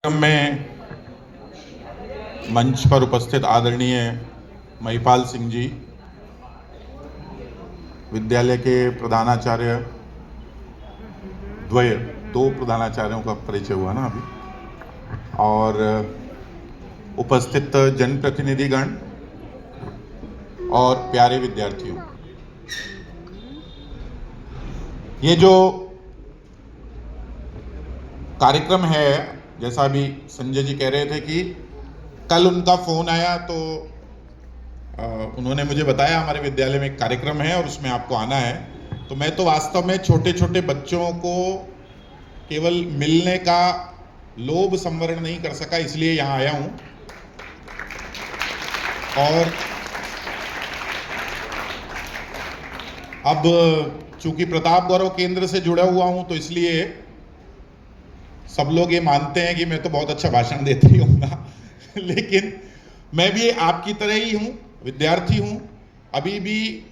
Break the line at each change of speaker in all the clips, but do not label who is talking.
में मंच पर उपस्थित आदरणीय महिपाल सिंह जी, विद्यालय के प्रधानाचार्य द्वय, दो प्रधानाचार्यों का परिचय हुआ ना अभी, और उपस्थित जनप्रतिनिधिगण और प्यारे विद्यार्थियों, ये जो कार्यक्रम है, जैसा अभी संजय जी कह रहे थे कि कल उनका फोन आया तो उन्होंने मुझे बताया हमारे विद्यालय में एक कार्यक्रम है और उसमें आपको आना है। तो मैं तो वास्तव में छोटे छोटे बच्चों को केवल मिलने का लोभ संवरण नहीं कर सका, इसलिए यहाँ आया हूँ। और अब चूंकि प्रताप गौरव केंद्र से जुड़ा हुआ हूँ तो इसलिए सब लोग ये मानते हैं कि मैं तो बहुत अच्छा भाषण देता ही हूँगा लेकिन मैं भी आपकी तरह ही हूँ, विद्यार्थी हूँ। अभी भी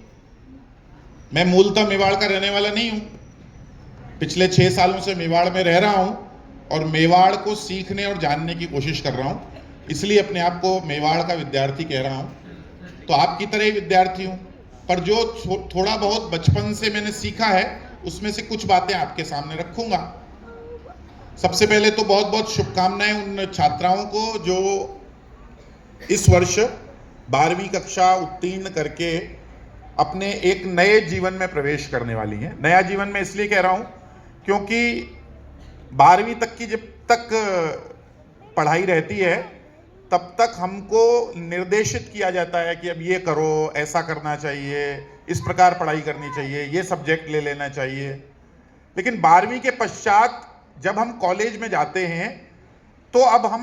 मैं मूलतः मेवाड़ का रहने वाला नहीं हूँ, पिछले 6 सालों से मेवाड़ में रह रहा हूँ और मेवाड़ को सीखने और जानने की कोशिश कर रहा हूँ, इसलिए अपने आप को मेवाड़ का विद्यार्थी कह रहा हूँ। तो आपकी तरह ही विद्यार्थी हूँ, पर जो थोड़ा बहुत बचपन से मैंने सीखा है उसमें से कुछ बातें आपके सामने रखूंगा। सबसे पहले तो बहुत बहुत शुभकामनाएं उन छात्राओं को जो इस वर्ष 12वीं कक्षा उत्तीर्ण करके अपने एक नए जीवन में प्रवेश करने वाली हैं। नया जीवन में इसलिए कह रहा हूं क्योंकि 12वीं तक की जब तक पढ़ाई रहती है तब तक हमको निर्देशित किया जाता है कि अब ये करो, ऐसा करना चाहिए, इस प्रकार पढ़ाई करनी चाहिए, ये सब्जेक्ट ले लेना चाहिए। लेकिन 12वीं के पश्चात जब हम कॉलेज में जाते हैं तो अब हम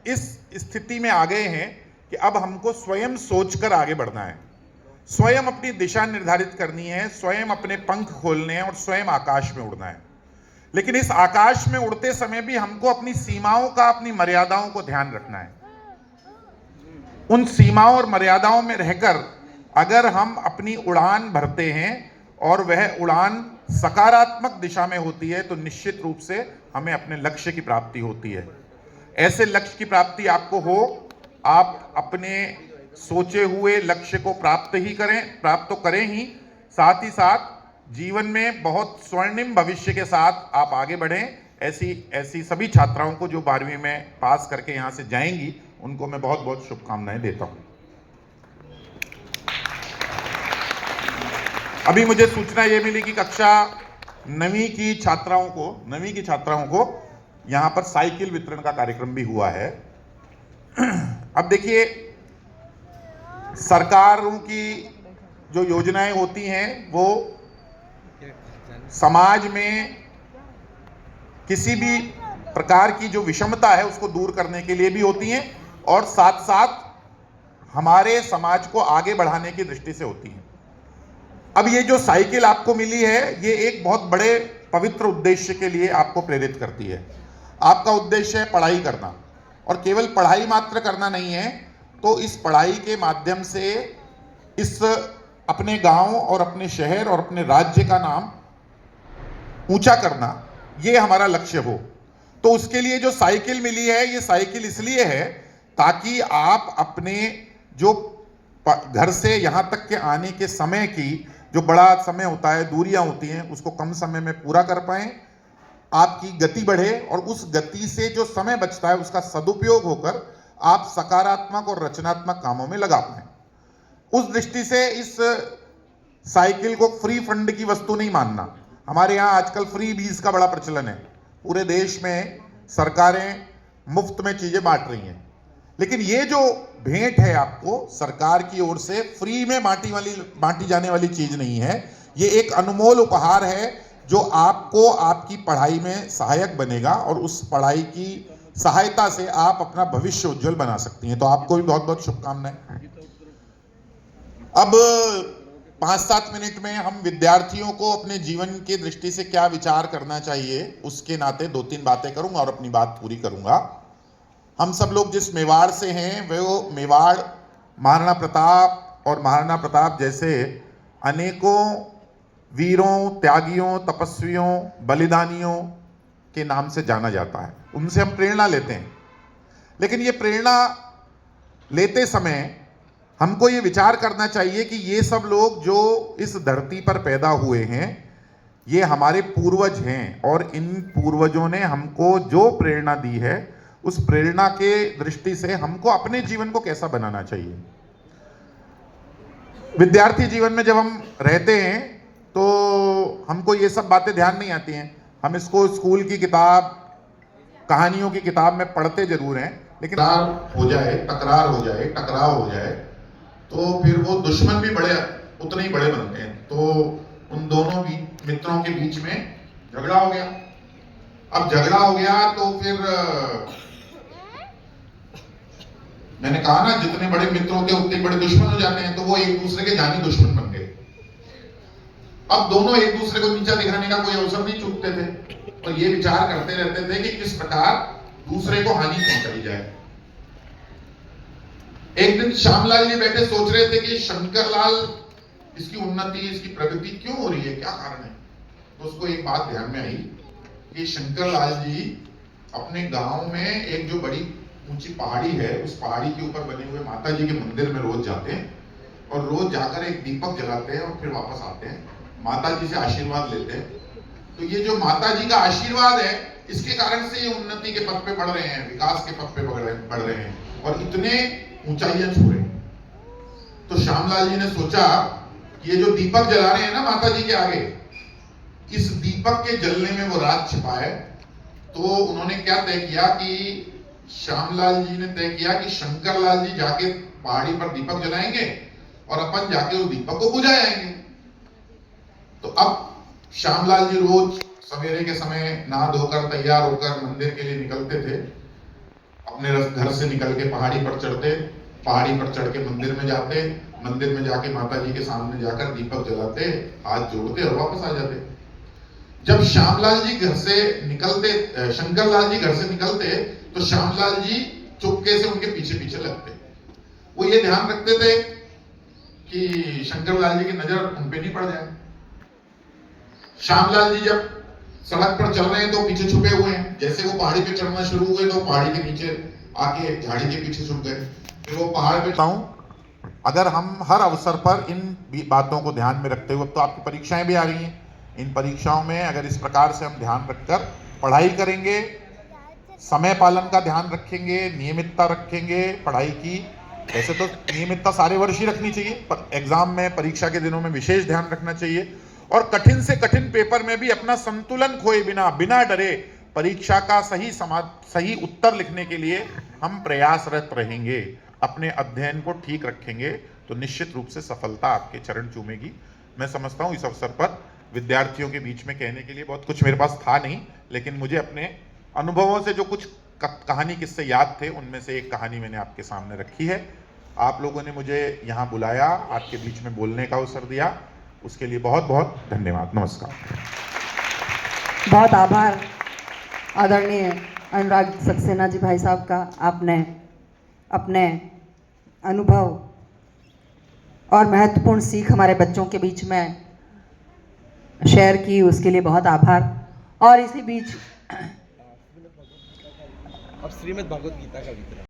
इस स्थिति में आ गए हैं कि अब हमको स्वयं सोचकर आगे बढ़ना है, स्वयं अपनी दिशा निर्धारित करनी है, स्वयं अपने पंख खोलने हैं और स्वयं आकाश में उड़ना है। लेकिन इस आकाश में उड़ते समय भी हमको अपनी सीमाओं का, अपनी मर्यादाओं को ध्यान रखना है। उन सीमाओं और मर्यादाओं में रहकर अगर हम अपनी उड़ान भरते हैं और वह उड़ान सकारात्मक दिशा में होती है तो निश्चित रूप से हमें अपने लक्ष्य की प्राप्ति होती है। ऐसे लक्ष्य की प्राप्ति आपको हो, आप अपने सोचे हुए लक्ष्य को प्राप्त तो करें ही, साथ ही साथ जीवन में बहुत स्वर्णिम भविष्य के साथ आप आगे बढ़ें। ऐसी सभी छात्राओं को जो 12वीं में पास करके यहाँ से जाएंगी उनको मैं बहुत बहुत शुभकामनाएं देता हूँ। अभी मुझे सूचना ये मिली कि कक्षा 9वीं की छात्राओं को यहाँ पर साइकिल वितरण का कार्यक्रम भी हुआ है। अब देखिए, सरकारों की जो योजनाएं होती हैं वो समाज में किसी भी प्रकार की जो विषमता है उसको दूर करने के लिए भी होती हैं और साथ साथ हमारे समाज को आगे बढ़ाने की दृष्टि से होती हैं। अब ये जो साइकिल आपको मिली है ये एक बहुत बड़े पवित्र उद्देश्य के लिए आपको प्रेरित करती है। आपका उद्देश्य है पढ़ाई करना, और केवल पढ़ाई मात्र करना नहीं है, तो इस पढ़ाई के माध्यम से इस अपने गांव और अपने शहर और अपने राज्य का नाम ऊंचा करना, ये हमारा लक्ष्य हो। तो उसके लिए जो साइकिल मिली है, ये साइकिल इसलिए है ताकि आप अपने जो घर से यहाँ तक के आने के समय की जो बड़ा समय होता है, दूरियां होती हैं, उसको कम समय में पूरा कर पाएं, आपकी गति बढ़े और उस गति से जो समय बचता है उसका सदुपयोग होकर आप सकारात्मक और रचनात्मक कामों में लगा पाएं। उस दृष्टि से इस साइकिल को फ्री फंड की वस्तु नहीं मानना। हमारे यहाँ आजकल फ्री बीज का बड़ा प्रचलन है, पूरे देश में सरकारें मुफ्त में चीजें बांट रही हैं, लेकिन ये जो भेंट है आपको सरकार की ओर से फ्री में बांटी जाने वाली चीज नहीं है। ये एक अनमोल उपहार है जो आपको आपकी पढ़ाई में सहायक बनेगा और उस पढ़ाई की सहायता से आप अपना भविष्य उज्जवल बना सकती हैं। तो आपको भी बहुत बहुत शुभकामनाएं। अब 5-7 मिनट में हम विद्यार्थियों को अपने जीवन की दृष्टि से क्या विचार करना चाहिए उसके नाते 2-3 बातें करूंगा और अपनी बात पूरी करूंगा। हम सब लोग जिस मेवाड़ से हैं वो मेवाड़ महाराणा प्रताप और महाराणा प्रताप जैसे अनेकों वीरों, त्यागियों, तपस्वियों, बलिदानियों के नाम से जाना जाता है, उनसे हम प्रेरणा लेते हैं। लेकिन ये प्रेरणा लेते समय हमको ये विचार करना चाहिए कि ये सब लोग जो इस धरती पर पैदा हुए हैं, ये हमारे पूर्वज हैं, और इन पूर्वजों ने हमको जो प्रेरणा दी है, उस प्रेरणा के दृष्टि से हमको अपने जीवन को कैसा बनाना चाहिए। विद्यार्थी जीवन में जब हम रहते हैं तो हमको ये सब बातें ध्यान नहीं आती हैं। हम इसको स्कूल की किताब, कहानियों की किताब में पढ़ते जरूर हैं, लेकिन हो जाए, तकरार हो जाए, टकराव हो जाए, तो फिर वो दुश्मन भी बड़े उतने ही बड़े बनते हैं। तो उन दोनों भी मित्रों के बीच में झगड़ा हो गया। अब झगड़ा हो गया तो फिर मैंने कहा ना, जितने बड़े मित्र होते हैं उतने बड़े दुश्मन हो जाते हैं। तो वो एक दूसरे के जानी दुश्मन बन गए। अब दोनों एक दूसरे को नीचा दिखाने का कोई अवसर नहीं चूकते थे, और ये विचार करते रहते थे कि किस प्रकार दूसरे को हानि पहुंचाई जाए। एक दिन श्यामलाल जी बैठे सोच रहे थे कि शंकरलाल, इसकी उन्नति, इसकी प्रगति क्यों हो रही है, क्या कारण है। तो उसको एक बात ध्यान में आई कि शंकरलाल जी अपने गांव में एक जो बड़ी ऊंची पहाड़ी है, उस पहाड़ी के ऊपर बने हुए माता जी के मंदिर में रोज जाते हैं, और रोज जाकर एक दीपक जलाते हैं और फिर वापस आते हैं, माता जी से आशीर्वाद लेते हैं। तो ये जो माता जी का आशीर्वाद है, इसके कारण से ये उन्नति के पथ पे बढ़ रहे हैं, विकास के पथ पे बढ़ रहे हैं, और इतने ऊंचाइयां छू रहे हैं। तो श्यामलाल जी ने सोचा, ये जो दीपक जला रहे हैं ना माता जी के आगे, इस दीपक के जलने में वो राज छिपा है। तो उन्होंने क्या तय किया कि श्यामलाल जी ने तय किया कि शंकरलाल जी जाके पहाड़ी पर दीपक जलाएंगे और अपन जाके उस दीपक को बुझा जाएंगे। तो अब श्यामलाल जी रोज सवेरे के समय नहा धोकर तैयार होकर मंदिर के लिए निकलते थे। अपने घर से निकल के पहाड़ी पर चढ़ते, पहाड़ी पर चढ़ के मंदिर में जाते, मंदिर में जाके माता जी के सामने जाकर दीपक जलाते, हाथ जोड़ते और वापस आ जाते। जब श्यामलाल जी घर से निकलते, शंकरलाल जी घर से निकलते, तो श्यामलाल जी चुपके से उनके पीछे पीछे लगते। वो ये ध्यान रखते थे कि शंकरलाल जी की नजर उन पे नहीं पड़ जाए। श्यामलाल जी जब सड़क पर चल रहे हैं तो पीछे छुपे हुए हैं, जैसे वो पहाड़ी पे चढ़ना शुरू हुए तो पहाड़ी के नीचे आके झाड़ी के पीछे छुप गए। फिर वो पहाड़ पे अगर हम हर अवसर पर इन बातों को ध्यान में रखते हुए, तो आपकी परीक्षाएं भी आ रही हैं, इन परीक्षाओं में अगर इस प्रकार से हम ध्यान रखकर पढ़ाई करेंगे, समय पालन का ध्यान रखेंगे, नियमितता रखेंगे पढ़ाई की। वैसे तो नियमितता सारे वर्ष ही रखनी चाहिए, पर एग्जाम में, परीक्षा के दिनों में विशेष ध्यान रखना चाहिए। और कठिन से कठिन पेपर में भी अपना संतुलन खोए बिना, बिना डरे परीक्षा का सही उत्तर लिखने के लिए हम प्रयासरत रहेंगे, अपने अध्ययन को ठीक रखेंगे, तो निश्चित रूप से सफलता आपके चरण चूमेगी। मैं समझता हूँ इस अवसर पर विद्यार्थियों के बीच में कहने के लिए बहुत कुछ मेरे पास था नहीं, लेकिन मुझे अपने अनुभवों से जो कुछ कहानी किस्से याद थे, उनमें से एक कहानी मैंने आपके सामने रखी है। आप लोगों ने मुझे यहाँ बुलाया, आपके बीच में बोलने का अवसर दिया, उसके लिए बहुत बहुत धन्यवाद। नमस्कार।
बहुत आभार आदरणीय अनुराग सक्सेना जी भाई साहब का। आपने अपने अनुभव और महत्वपूर्ण सीख हमारे बच्चों के बीच में शेयर की, उसके लिए बहुत आभार। और इसी बीच
अब श्रीमद् भगवद गीता का वितरण।